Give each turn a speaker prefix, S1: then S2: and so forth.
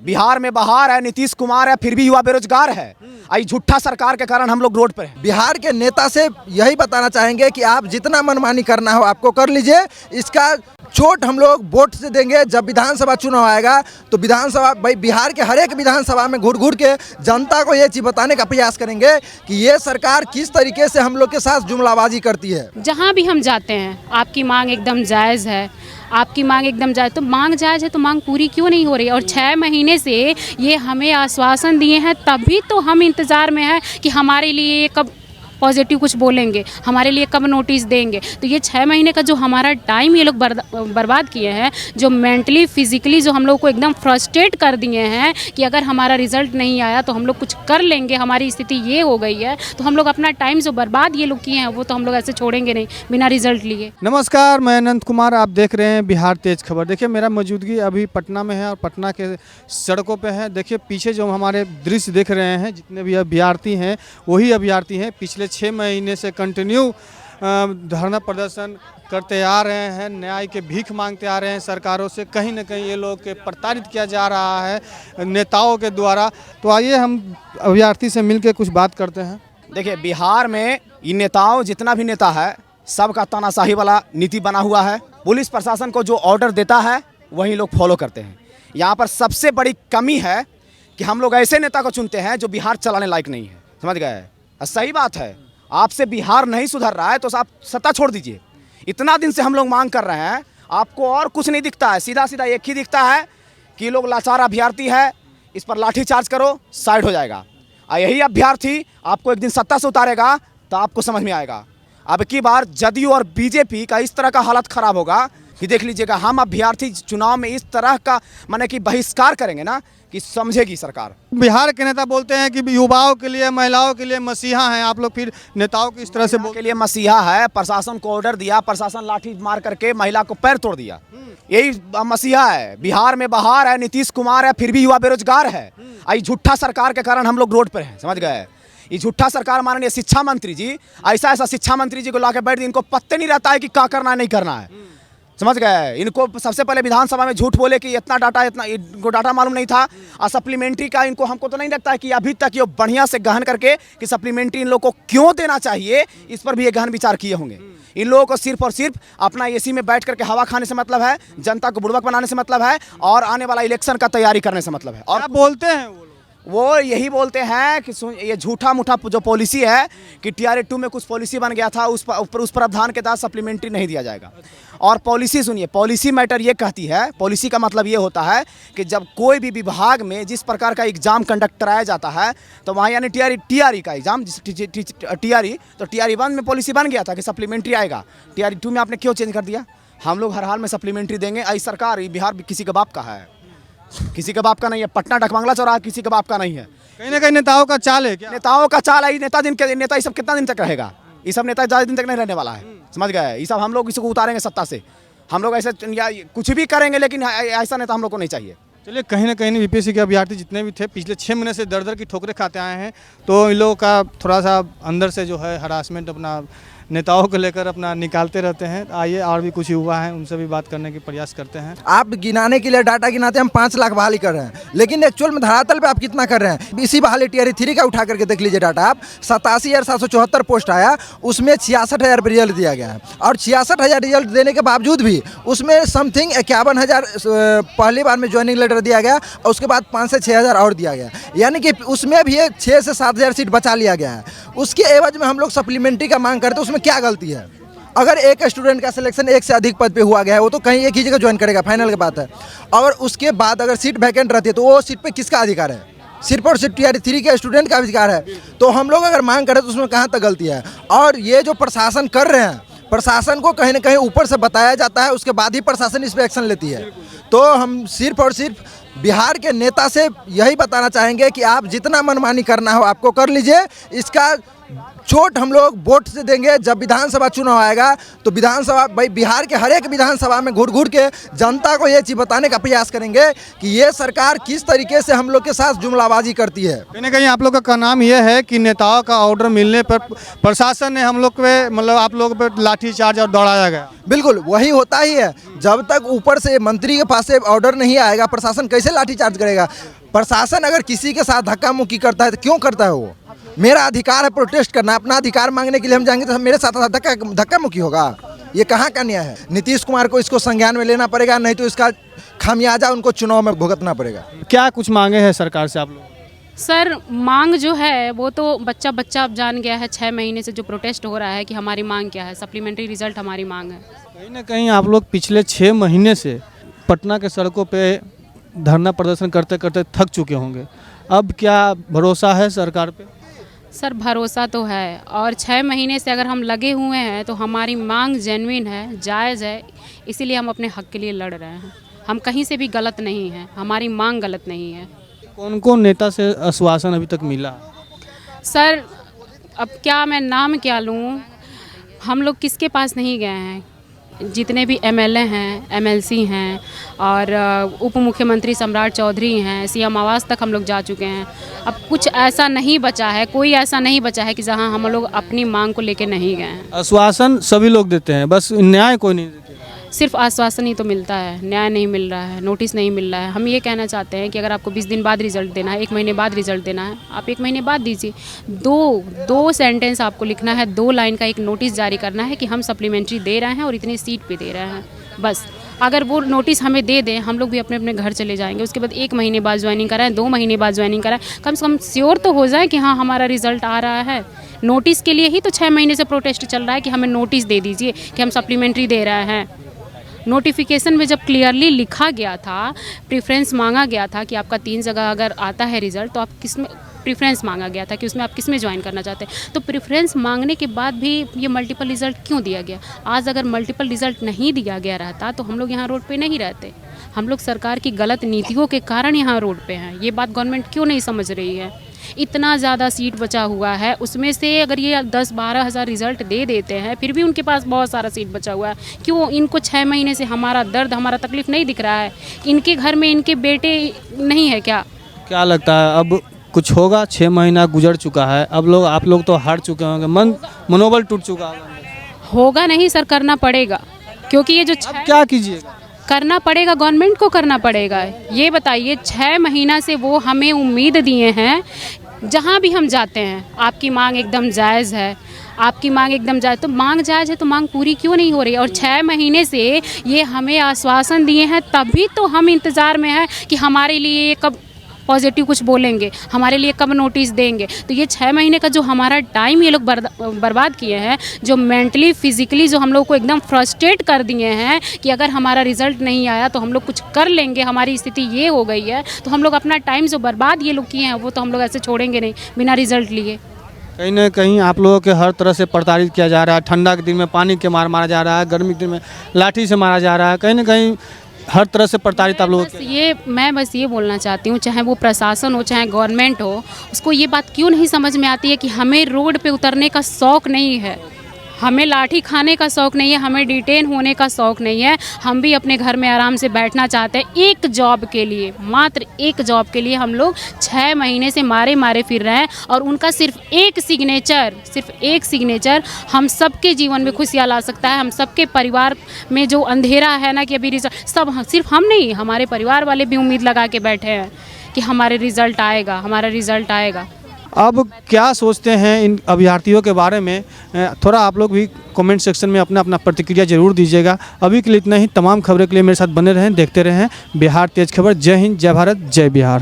S1: बिहार में बहार है, नीतीश कुमार है, फिर भी युवा बेरोजगार है। आई झूठा सरकार के कारण हम लोग रोड पर हैं।
S2: बिहार के नेता से यही बताना चाहेंगे कि आप जितना मनमानी करना हो आपको कर लीजिए। इसका चोट हम लोग वोट से देंगे। जब विधानसभा चुनाव आएगा तो विधानसभा भाई बिहार के हर एक विधानसभा में घूर घूर के जनता को ये चीज़ बताने का प्रयास करेंगे कि ये सरकार किस तरीके से हम लोग के साथ जुमलाबाजी करती है।
S3: जहाँ भी हम जाते हैं आपकी मांग एकदम जायज़ है, आपकी मांग एकदम जायज़, तो मांग जायज़ है तो मांग पूरी क्यों नहीं हो रही? और 6 महीने से ये हमें आश्वासन दिए हैं, तभी तो हम इंतज़ार में हैं कि हमारे लिए ये कब पॉजिटिव कुछ बोलेंगे, हमारे लिए कब नोटिस देंगे। तो ये 6 महीने का जो हमारा टाइम ये लोग बर्बाद किए हैं, जो मेंटली फिजिकली जो हम लोग को एकदम फ्रस्ट्रेट कर दिए हैं कि अगर हमारा रिजल्ट नहीं आया तो हम लोग कुछ कर लेंगे, हमारी स्थिति ये हो गई है। तो हम लोग अपना टाइम जो बर्बाद ये लोग किए हैं वो तो हम लोग ऐसे छोड़ेंगे नहीं बिना रिजल्ट लिए।
S4: नमस्कार, मैं अनंत कुमार, आप देख रहे हैं बिहार तेज खबर। देखिए मेरा मौजूदगी अभी पटना में है और पटना के सड़कों पे है। देखिए पीछे जो हमारे दृश्य देख रहे हैं, जितने भी अभ्यर्थी हैं वही अभ्यर्थी हैं। पिछले 6 महीने से कंटिन्यू धरना प्रदर्शन करते आ रहे हैं, न्याय के भीख मांगते आ रहे हैं सरकारों से। कहीं ना कहीं ये लोग के प्रताड़ित किया जा रहा है नेताओं के द्वारा। तो आइए हम अभ्यर्थी से मिलकर कुछ बात करते हैं।
S1: देखिए बिहार में ये नेताओं, जितना भी नेता है, सबका तानाशाही वाला नीति बना हुआ है। पुलिस प्रशासन को जो ऑर्डर देता है वही लोग फॉलो करते हैं। यहाँ पर सबसे बड़ी कमी है कि हम लोग ऐसे नेता को चुनते हैं जो बिहार चलाने लायक नहीं है। समझ गए? सही बात है, आपसे बिहार नहीं सुधर रहा है तो आप सत्ता छोड़ दीजिए। इतना दिन से हम लोग मांग कर रहे हैं, आपको और कुछ नहीं दिखता है, सीधा सीधा एक ही दिखता है कि ये लोग लाचार अभ्यर्थी है, इस पर लाठी चार्ज करो, साइड हो जाएगा। यही अभ्यर्थी आपको एक दिन सत्ता से उतारेगा तो आपको समझ में आएगा। अब की बार जदयू और बीजेपी का इस तरह का हालत खराब होगा कि देख लीजिएगा। हम अभ्यर्थी चुनाव में इस तरह का माने कि बहिष्कार करेंगे ना कि समझेगी सरकार।
S4: बिहार के नेता बोलते हैं कि युवाओं के लिए, महिलाओं के लिए मसीहा हैं आप लोग, फिर नेताओं की इस तरह से
S1: के लिए मसीहा है। प्रशासन को ऑर्डर दिया, प्रशासन लाठी मार करके महिला को पैर तोड़ दिया, यही मसीहा है। बिहार में बहार है, नीतीश कुमार है, फिर भी युवा बेरोजगार है। आई झूठा सरकार के कारण हम लोग रोड पर हैं। समझ गए? ये झूठा सरकार माननीय शिक्षा मंत्री जी, ऐसा शिक्षा मंत्री जी को लाके बैठ दी, इनको पत्ते नहीं रहता है कि क्या करना है नहीं करना है। समझ गए? इनको सबसे पहले विधानसभा में झूठ बोले कि इतना डाटा, इनको डाटा मालूम नहीं था। और सप्लीमेंट्री का इनको, हमको तो नहीं लगता है कि अभी तक ये बढ़िया से गहन करके कि सप्लीमेंट्री इन लोगों को क्यों देना चाहिए, इस पर भी ये गहन विचार किए होंगे। इन लोगों को सिर्फ और सिर्फ अपना एसी में बैठ करके हवा खाने से मतलब है, जनता को बुड़बक बनाने से मतलब है, और आने वाला इलेक्शन का तैयारी करने से मतलब है। और
S4: बोलते हैं
S1: वो यही बोलते हैं कि ये झूठा मूठा जो पॉलिसी है कि TRA 2 में कुछ पॉलिसी बन गया था, उस प्रावधान के तहत सप्लीमेंट्री नहीं दिया जाएगा। और पॉलिसी सुनिए, पॉलिसी मैटर ये कहती है, पॉलिसी का मतलब ये होता है कि जब कोई भी विभाग में जिस प्रकार का एग्जाम कंडक्ट कराया जाता है तो वहाँ यानी TRE का एग्जाम, TRE तो TRE 1 में पॉलिसी बन गया था कि सप्लीमेंट्री आएगा। TRE 2 में आपने क्यों चेंज कर दिया? हम लोग हर हाल में सप्लीमेंट्री देंगे। ऐसी सरकार बिहार किसी के बाप का है, किसी के बाप का नहीं है। पटना डकबंगला चौराहा किसी के बाप का नहीं है।
S4: कहीं ना कहीं नेताओं का चाल है क्या?
S1: नेताओं का चाल है। नेता ये सब कितना दिन तक रहेगा? ये सब नेता ज़्यादा दिन तक नहीं रहने वाला है। समझ गए? ये सब हम लोग इसको उतारेंगे सत्ता से। हम लोग ऐसे या कुछ भी करेंगे, लेकिन ऐसा नेता हम लोग को नहीं चाहिए।
S4: चलिए, कहीं ना कहीं बीपीएससी के अभ्यर्थी जितने भी थे पिछले 6 महीने से दर की ठोकरें खाते आए हैं। तो इन लोगों का थोड़ा सा अंदर से जो है हरासमेंट अपना नेताओं को लेकर अपना निकालते रहते हैं। आइए और भी कुछ युवा हैं, उनसे भी बात करने की प्रयास करते हैं।
S2: आप गिनाने के लिए डाटा गिनाते हैं, हम 5 लाख बहाली कर रहे हैं, लेकिन एक्चुअल में धरातल पे आप कितना कर रहे हैं? इसी बहाली TRE 3 का उठा करके देख लीजिए डाटा आप। 87,774 पोस्ट आया, उसमें 66,000 रिजल्ट दिया गया है। और 66,000 रिजल्ट देने के बावजूद भी उसमें समथिंग 51,000 पहली बार में ज्वाइनिंग लेटर दिया गया, और उसके बाद 5 से 6,000 और दिया गया। यानी कि उसमें भी 6 से 7,000 सीट बचा लिया गया है। उसके एवज में हम लोग सप्लीमेंट्री का मांग करते हैं, उसमें क्या गलती है? अगर एक स्टूडेंट का सिलेक्शन 1 से अधिक पद पे हुआ गया है, वो तो कहीं एक ही जगह ज्वाइन करेगा, फाइनल की बात है। और उसके बाद अगर सीट वैकेंट रहती है तो वो सीट पे किसका अधिकार है? सिर्फ और सिर्फ TRE 3 के स्टूडेंट का अधिकार है। तो हम लोग अगर मांग करें तो उसमें कहाँ तक गलती है? और ये जो प्रशासन कर रहे हैं, प्रशासन को कहीं ना कहीं ऊपर से बताया जाता है, उसके बाद ही प्रशासन इस पर एक्शन लेती है। तो हम सिर्फ और सिर्फ बिहार के नेता से यही बताना चाहेंगे कि आप जितना मनमानी करना हो आपको कर लीजिए। इसका चोट हम लोग वोट से देंगे। जब विधानसभा चुनाव आएगा तो विधानसभा, भाई बिहार के हर एक विधानसभा में घूर घूर के जनता को ये चीज़ बताने का प्रयास करेंगे कि ये सरकार किस तरीके से हम लोग के साथ जुमलाबाजी करती है।
S4: कहीं ना कहीं आप लोग का नाम ये है कि नेताओं का ऑर्डर मिलने पर प्रशासन ने हम लोग पे, मतलब आप लोग पे लाठीचार्ज और दौड़ाया गया।
S2: बिल्कुल वही होता ही है। जब तक ऊपर से मंत्री के पास से ऑर्डर नहीं आएगा, प्रशासन कैसे लाठीचार्ज करेगा? प्रशासन अगर किसी के साथ धक्का मुक्की करता है तो क्यों करता है? वो मेरा अधिकार है प्रोटेस्ट करना, अपना अधिकार मांगने के लिए हम जाएंगे तो मेरे साथ धक्का मुक्की होगा? ये कहाँ का न्याय है? नीतीश कुमार को इसको संज्ञान में लेना पड़ेगा, नहीं तो इसका खामियाजा उनको चुनाव में भुगतना पड़ेगा।
S4: क्या कुछ मांगे हैं सरकार से आप लोग?
S3: सर मांग जो है वो तो बच्चा अब जान गया है। 6 महीने से जो प्रोटेस्ट हो रहा है कि हमारी मांग क्या है, सप्लीमेंट्री रिजल्ट हमारी मांग है।
S4: कहीं ना कहीं आप लोग पिछले 6 महीने से पटना के सड़कों पे धरना प्रदर्शन करते करते थक चुके होंगे। अब क्या भरोसा है सरकार पे?
S3: सर भरोसा तो है, और 6 महीने से अगर हम लगे हुए हैं तो हमारी मांग जेन्युइन है, जायज़ है, इसीलिए हम अपने हक के लिए लड़ रहे हैं। हम कहीं से भी गलत नहीं हैं, हमारी मांग गलत नहीं है।
S4: कौन कौन नेता से आश्वासन अभी तक मिला?
S3: सर अब क्या मैं नाम क्या लूँ, हम लोग किसके पास नहीं गए हैं। जितने भी एमएलए हैं, एमएलसी हैं और उप मुख्यमंत्री सम्राट चौधरी हैं, सीएम आवास तक हम लोग जा चुके हैं। अब कुछ ऐसा नहीं बचा है, कोई ऐसा नहीं बचा है कि जहां हम लोग अपनी मांग को लेके नहीं गए हैं।
S4: आश्वासन सभी लोग देते हैं, बस न्याय कोई नहीं देते।
S3: सिर्फ आश्वासन ही तो मिलता है, न्याय नहीं मिल रहा है, नोटिस नहीं मिल रहा है। हम ये कहना चाहते हैं कि अगर आपको 20 दिन बाद रिजल्ट देना है, 1 महीने बाद रिजल्ट देना है, आप 1 महीने बाद दीजिए। दो सेंटेंस आपको लिखना है, 2 लाइन का एक नोटिस जारी करना है कि हम सप्लीमेंट्री दे रहे हैं और इतनी सीट पे दे रहे हैं, बस। अगर वो नोटिस हमें दे दें, हम लोग भी अपने अपने घर चले जाएंगे। उसके बाद 1 महीने बाद ज्वाइनिंग कराएं, 2 महीने बाद ज्वाइनिंग कराएं, कम से कम श्योर तो हो जाए कि हाँ हमारा रिजल्ट आ रहा है। नोटिस के लिए ही तो 6 महीने से प्रोटेस्ट चल रहा है कि हमें नोटिस दे दीजिए कि हम सप्लीमेंट्री दे रहे हैं। नोटिफिकेशन में जब क्लियरली लिखा गया था, प्रेफरेंस मांगा गया था कि आपका 3 जगह अगर आता है रिजल्ट तो आप किस में प्रेफरेंस मांगा गया था कि उसमें आप किस में ज्वाइन करना चाहते हैं। तो प्रेफरेंस मांगने के बाद भी ये मल्टीपल रिजल्ट क्यों दिया गया? आज अगर मल्टीपल रिजल्ट नहीं दिया गया रहता तो हम लोग यहाँ रोड पे नहीं रहते। हम लोग सरकार की गलत नीतियों के कारण यहाँ रोड पे हैं। ये बात गवर्नमेंट क्यों नहीं समझ रही है? इतना ज़्यादा सीट बचा हुआ है, उसमें से अगर ये 10-12 हज़ार रिजल्ट दे देते हैं फिर भी उनके पास बहुत सारा सीट बचा हुआ है। क्यों इनको 6 महीने से हमारा दर्द, हमारा तकलीफ़ नहीं दिख रहा है? इनके घर में इनके बेटे नहीं है क्या?
S4: क्या लगता है अब कुछ होगा? 6 महीना गुजर चुका है, अब आप लोग तो हार चुके होंगे, मनोबल टूट चुका
S3: होगा नहीं सर, करना पड़ेगा। क्योंकि ये जो
S4: अब क्या कीजिएगा?
S3: करना पड़ेगा, गवर्नमेंट को करना पड़ेगा। ये बताइए, 6 महीना से वो हमें उम्मीद दिए हैं, जहाँ भी हम जाते हैं आपकी मांग एकदम जायज़ है, आपकी मांग एकदम जायज़। तो मांग जायज़ है तो मांग पूरी क्यों नहीं हो रही? और 6 महीने से ये हमें आश्वासन दिए हैं, तभी तो हम इंतज़ार में हैं कि हमारे लिए ये कब पॉजिटिव कुछ बोलेंगे, हमारे लिए कब नोटिस देंगे। तो ये 6 महीने का जो हमारा टाइम ये लोग बर्बाद किए हैं, जो मेंटली फिजिकली जो हम लोग को एकदम फ्रस्ट्रेट कर दिए हैं कि अगर हमारा रिजल्ट नहीं आया तो हम लोग कुछ कर लेंगे, हमारी स्थिति ये हो गई है। तो हम लोग अपना टाइम जो बर्बाद ये लोग किए हैं वो तो हम लोग ऐसे छोड़ेंगे नहीं बिना रिजल्ट लिए।
S4: कहीं ना कहीं आप लोगों के हर तरह से प्रताड़ित किया जा रहा है। ठंडा के दिन में पानी के मारा जा रहा है, गर्मी के दिन में लाठी से मारा जा रहा है, कहीं ना कहीं हर तरह से प्रताड़ित आप लोग।
S3: मैं बस ये बोलना चाहती हूँ, चाहे वो प्रशासन हो चाहे गवर्नमेंट हो, उसको ये बात क्यों नहीं समझ में आती है कि हमें रोड पे उतरने का शौक़ नहीं है, हमें लाठी खाने का शौक़ नहीं है, हमें डिटेन होने का शौक़ नहीं है। हम भी अपने घर में आराम से बैठना चाहते हैं। एक जॉब के लिए, मात्र एक जॉब के लिए हम लोग 6 महीने से मारे फिर रहे हैं, और उनका सिर्फ एक सिग्नेचर हम सबके जीवन में खुशियाँ ला सकता है। हम सबके परिवार में जो अंधेरा है ना कि अभी रिजल्ट, सब सिर्फ हम नहीं, हमारे परिवार वाले भी उम्मीद लगा के बैठे हैं कि हमारा रिज़ल्ट आएगा।
S4: अब क्या सोचते हैं इन अभ्यर्थियों के बारे में? थोड़ा आप लोग भी कमेंट सेक्शन में अपना प्रतिक्रिया जरूर दीजिएगा। अभी के लिए इतना ही। तमाम खबरों के लिए मेरे साथ बने रहें, देखते रहें बिहार तेज खबर। जय हिंद, जय भारत, जय बिहार।